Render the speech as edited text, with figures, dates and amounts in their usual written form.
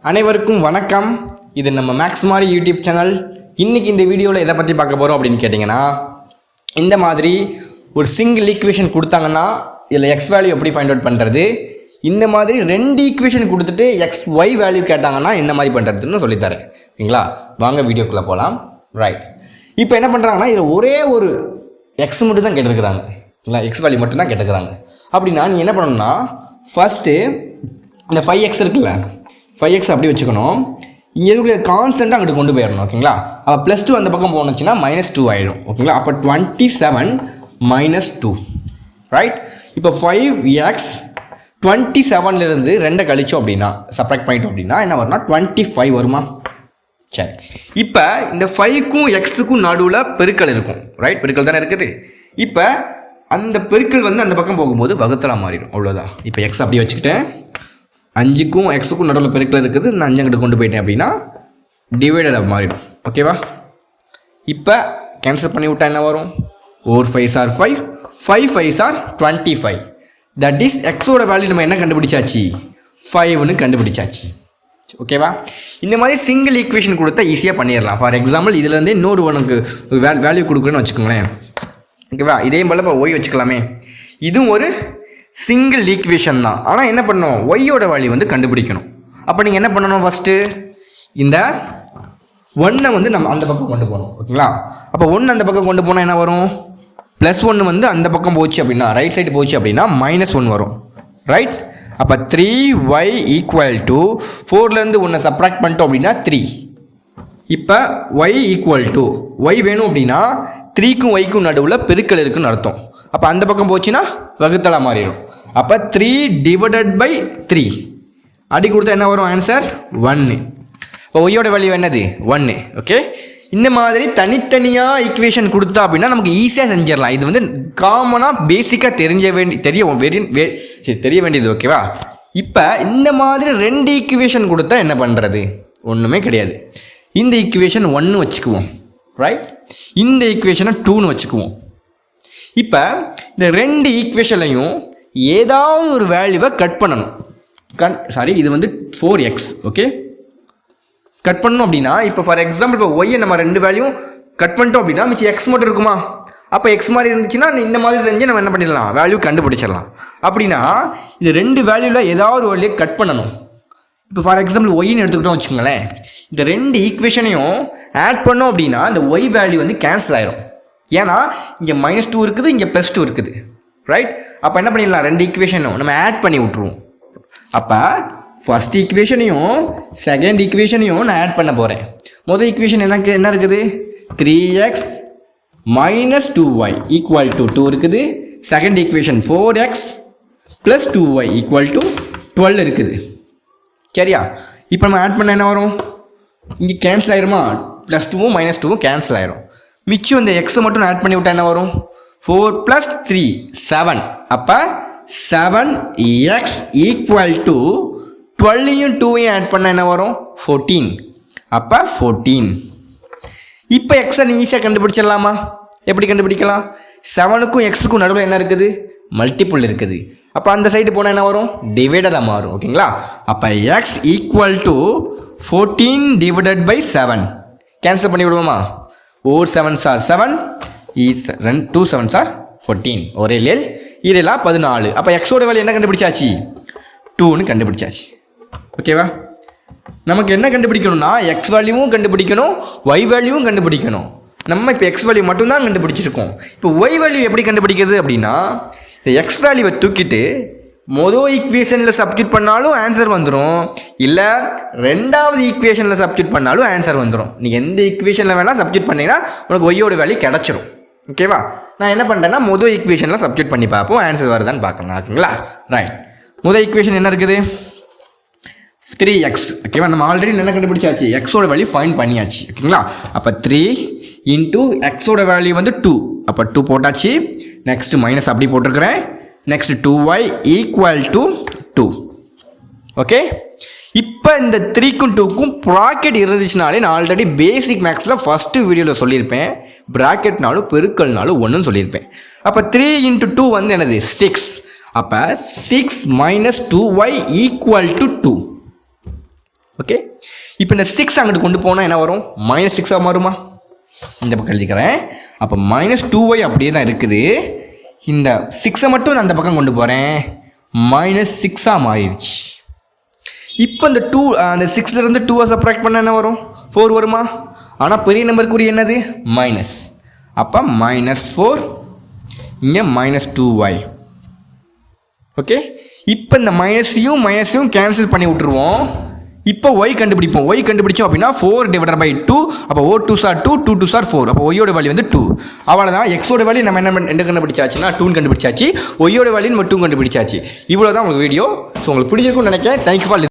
அனைவருக்கும் வணக்கம். இது நம்ம மேக்ஸ் மாதிரி யூடியூப் சேனல். இன்றைக்கி இந்த வீடியோவில் எதை பற்றி பார்க்க போகிறோம் அப்படின்னு கேட்டிங்கன்னா, இந்த மாதிரி ஒரு சிங்கிள் ஈக்குவேஷன் கொடுத்தாங்கன்னா இதில் எக்ஸ் வேல்யூ எப்படி ஃபைண்ட் அவுட் பண்ணுறது, இந்த மாதிரி ரெண்டு ஈக்குவேஷன் கொடுத்துட்டு எக்ஸ் ஒய் வேல்யூ கேட்டாங்கன்னா என்ன மாதிரி பண்ணுறதுன்னு சொல்லித்தரேன். ஓகேங்களா, வாங்க வீடியோக்குள்ளே போகலாம். ரைட், இப்போ என்ன பண்ணுறாங்கன்னா இதில் ஒரே ஒரு எக்ஸ் மட்டும் தான் கேட்டிருக்கிறாங்க. இல்லை, எக்ஸ் வேல்யூ மட்டும் தான் கேட்டிருக்கிறாங்க. அப்படின்னா நீ என்ன பண்ணணும்னா, ஃபஸ்ட்டு இந்த 5x இருக்குல்ல, 5x அப்படி வச்சுக்கணும். இங்கே இருக்கிற கான்ஸ்டண்ட்டாக அங்கிட்டு கொண்டு போயிடணும். ஓகேங்களா, அப்போ +2 அந்த பக்கம் போனுச்சுன்னா -2 ஆகிடும். ஓகேங்களா, அப்போ 27 - 2. ரைட், இப்போ 5x 27லேருந்து 2 கழிச்சோம் அப்படின்னா, சப்ராக்ட் பண்ணிட்டோம் அப்படின்னா என்ன வரும்னா 25 வருமா? சரி, இப்போ இந்த 5க்கும் x-க்கும் நடுவில் பெருக்கல் இருக்கும். ரைட், பெருக்கல் தானே இருக்குது. இப்போ அந்த பெருக்கல் வந்து அந்த பக்கம் போகும்போது வகுத்தலாக மாறிடும். அவ்வளோதான். இப்போ x அப்படியே வச்சுக்கிட்டேன், 5க்கும் x-க்கும் நடுவில் பெருக்கல் இருக்குது, நான் 5 அங்கிட்டு கொண்டு போயிட்டேன் அப்படின்னா டிவைடடாக மாறிடும். ஓகேவா, இப்போ கேன்சல் பண்ணி விட்டா என்ன வரும்? 4 5s are 5, 5 5s are 25. That is எக்ஸோட வேல்யூ நம்ம என்ன கண்டுபிடிச்சாச்சு? 5ன்னு கண்டுபிடிச்சாச்சு. ஓகேவா, இந்த மாதிரி சிங்கிள் ஈக்குவேஷன் கொடுத்தா ஈஸியாக பண்ணிடலாம். ஃபார் எக்ஸாம்பிள் இதுலேருந்து இன்னொரு உனக்கு வேல்யூ கொடுக்குறேன்னு வச்சுக்கோங்களேன். ஓகேவா, இதே போல் இப்போ ஒய் வச்சுக்கலாமே. இதுவும் ஒரு சிங்கிள் ஈக்குவேஷன் தான். ஆனால் என்ன பண்ணணும், ஒய்யோட வேல்யூ வந்து கண்டுபிடிக்கணும். அப்போ நீங்கள் என்ன பண்ணணும், ஃபஸ்ட்டு இந்த 1 வந்து நம்ம அந்த பக்கம் கொண்டு போகணும். ஓகேங்களா, அப்போ 1 அந்த பக்கம் கொண்டு போனால் என்ன வரும்? +1 வந்து அந்த பக்கம் போச்சு அப்படின்னா, ரைட் சைடு போச்சு அப்படின்னா -1 வரும். ரைட், அப்போ 3y = 4லேருந்து 1 சப்ராக்ட் பண்ணிட்டோம் அப்படின்னா 3. இப்போ y = y வேணும் அப்படின்னா 3க்கும் yக்கும் நடுவில் பெருக்கல் இருக்குன்னு அர்த்தம். அப்போ அந்த பக்கம் போச்சுன்னா வகுத்தலாக மாறிடும். அப்போ 3/3 அடி கொடுத்தா என்ன வரும்? ஆன்சர் 1. இப்போ ஒய்யோட வேல்யூ என்னது? 1. ஓகே, இந்த மாதிரி தனித்தனியாக ஈக்குவேஷன் கொடுத்தா அப்படின்னா நமக்கு ஈஸியாக செஞ்சிடலாம். இது வந்து காமனாக பேசிக்காக தெரிய வேண்டியது. ஓகேவா, இப்போ இந்த மாதிரி 2 ஈக்குவேஷன் கொடுத்தா என்ன பண்ணுறது? ஒன்றுமே கிடையாது. இந்த ஈக்குவேஷன் 1 வச்சுக்குவோம். ரைட், இந்த ஈக்குவேஷனை 2ன்னு வச்சுக்குவோம். இப்போ இந்த 2 ஈக்குவேஷன்லையும் ஏதாவது ஒரு வேல்யூவை கட் பண்ணணும். இது வந்து 4x. ஓகே, கட் பண்ணணும் அப்படின்னா இப்போ ஃபார் எக்ஸாம்பிள் இப்போ ஒய்யை நம்ம 2 வேல்யூவும் கட் பண்ணிட்டோம் அப்படின்னா மிச்சம் எக்ஸ் மட்டும் இருக்குமா? அப்போ எக்ஸ் மாதிரி இருந்துச்சுன்னா இந்த மாதிரி செஞ்சு நம்ம என்ன பண்ணிடலாம், வேல்யூ கண்டுபிடிச்சிடலாம். அப்படின்னா இது 2 வேல்யூவில் ஏதாவது ஒரு வேல்யூ கட் பண்ணணும். இப்போ ஃபார் எக்ஸாம்பிள் ஒய்ன்னு எடுத்துக்கிட்டோம் வச்சுக்கோங்களேன். இந்த 2 ஈக்குவேஷனையும் ஆட் பண்ணோம் அப்படின்னா இந்த ஒய் வேல்யூ வந்து கேன்சல் ஆயிடும். ஏன்னா இங்கே -2 இருக்குது, இங்கே +2 இருக்குது. ரைட், அப்போ என்ன பண்ணிடலாம், 2 ஈக்குவேஷனும் நம்ம ஆட் பண்ணி விட்ருவோம். அப்போ ஃபர்ஸ்ட் ஈக்குவேஷனையும் செகண்ட் ஈக்குவேஷனையும் நான் ஆட் பண்ண போகிறேன். முதல் ஈக்குவேஷன் என்ன இருக்குது? 3x - 2y = 2 இருக்குது. செகண்ட் ஈக்குவேஷன் 4x + 2y = 12 இருக்குது. சரியா, இப்போ நம்ம ஆட் பண்ண என்ன வரும்? இங்கே கேன்சல் ஆயிருமா? +2வும் -2வும் கேன்சல் ஆயிரும். மிச்சம் இந்த எக்ஸை மட்டும் ஆட் பண்ணி விட்டா என்ன வரும்? 4 + 3 7. அப்போ 7x = 12யும் 2யும் ஆட் பண்ண என்ன வரும்? 14. அப்போ 14. இப்போ எக்ஸை நீ ஈஸியாக கண்டுபிடிச்சிடலாமா? எப்படி கண்டுபிடிக்கலாம்? 7க்கும் x-க்கும் நடுவில் என்ன இருக்குது? மல்டிபிள் இருக்குது. அப்போ அந்த சைடு போனால் என்ன வரும்? டிவைடடாக மாறும். ஓகேங்களா, அப்போ x = 14/7. கேன்சல் பண்ணி விடுவோமா? 4 7s are 7, 2 7s are 14. ஒரே லேல் இதெல்லா 14. அப்போ எக்ஸோட வேல்யூ என்ன கண்டுபிடிச்சாச்சு? 2ன்னு கண்டுபிடிச்சாச்சு. ஓகேவா, நமக்கு என்ன கண்டுபிடிக்கணும்னா எக்ஸ் வேல்யூவும் கண்டுபிடிக்கணும், ஒய் வேல்யூவும் கண்டுபிடிக்கணும். நம்ம இப்போ எக்ஸ் வேல்யூ மட்டும்தான் கண்டுபிடிச்சிருக்கோம். இப்போ ஒய் வேல்யூ எப்படி கண்டுபிடிக்கிறது அப்படின்னா, இந்த எக்ஸ் வேல்யூவை தூக்கிட்டு மொதல் ஈக்குவேஷனில் சப்ஸ்டியூட் பண்ணாலும் ஆன்சர் வந்துடும், இல்லை 2வது ஈக்குவேஷனில் சப்ஸ்டியூட் பண்ணாலும் ஆன்சர் வந்துடும். நீ எந்த ஈக்குவேஷனில் வேணால் சப்ஸ்டியூட் பண்ணிங்கன்னா உனக்கு ஒய்யோட வேல்யூ கிடச்சிரும். ஓகேவா, நான் என்ன பண்ணுறேன்னா மொதல் ஈக்குவேஷனில் சப்ஸ்டியூட் பண்ணி பார்ப்போம், ஆன்சர் வருதான்னு பார்க்கலாம். ஓகேங்களா, ரைட், முதல் ஈக்குவேஷன் என்ன இருக்குது? 3x. ஓகேவா, நம்ம ஆல்ரெடி என்ன கண்டுபிடிச்சாச்சு? எக்ஸோட வேல்யூ ஃபைண்ட் பண்ணியாச்சு. ஓகேங்களா, அப்போ 3 × எக்ஸோட வேல்யூ வந்து 2. அப்போ 2 போட்டாச்சு. நெக்ஸ்ட் மைனஸ் அப்படி போட்டிருக்கிறேன். Next 2y = 2. ஓகே, இப்போ இந்த 3க்கும் 2க்கும் ப்ராக்கெட் இருந்துச்சுனாலே நான் ஆல்ரெடி பேசிக் மேக்ஸில் ஃபஸ்ட்டு வீடியோவில் சொல்லியிருப்பேன், ப்ராக்கெட்னாலும் பெருக்கல்னாலும் 1ன்னு சொல்லியிருப்பேன். அப்போ 3 × 2 வந்து என்னது? 6. அப்போ 6 - 2y = 2. ஓகே, இப்போ இந்த 6 அங்கிட்டு கொண்டு போனால் என்ன வரும்? -6 மாறுமா? இந்த பக்கம் எழுதிக்கிறேன். அப்போ -2y அப்படியே தான் இருக்குது. இந்த 6 மட்டும் நான் அந்த பக்கம் கொண்டு போகிறேன், -6 மாறிடுச்சு. இப்போ இந்த அந்த 6லேருந்து 2 சப்ராக்ட் பண்ண என்ன வரும்? 4 வருமா? ஆனால் பெரிய நம்பருக்குரிய என்னது? மைனஸ். அப்போ -4, இங்கே -2y. ஓகே, இப்போ இந்த மைனஸையும் கேன்சல் பண்ணி விட்டுருவோம். இப்போ y கண்டுபிடிப்போம். y கண்டுபிடிச்சோம் அப்படின்னா 4/2. அப்போ 2 சார் 2, 2 சார் 4. அப்போ ஒய்யோட வேல்யூ வந்து 2. அவ்வளோதான். எக்ஸோட வேல்யூ நம்ம என்ன கண்டுபிடிச்சாச்சுன்னா 2 கண்டுபிடிச்சாச்சு. ஒய்யோட வேல்யூ நம்ம 2 கண்டுபிடிச்சாச்சு. இவ்வளோ தான் உங்களுக்கு வீடியோ. ஸோ உங்களுக்கு பிடிச்சிருக்கும்னு நினைக்கிறேன். Thank you for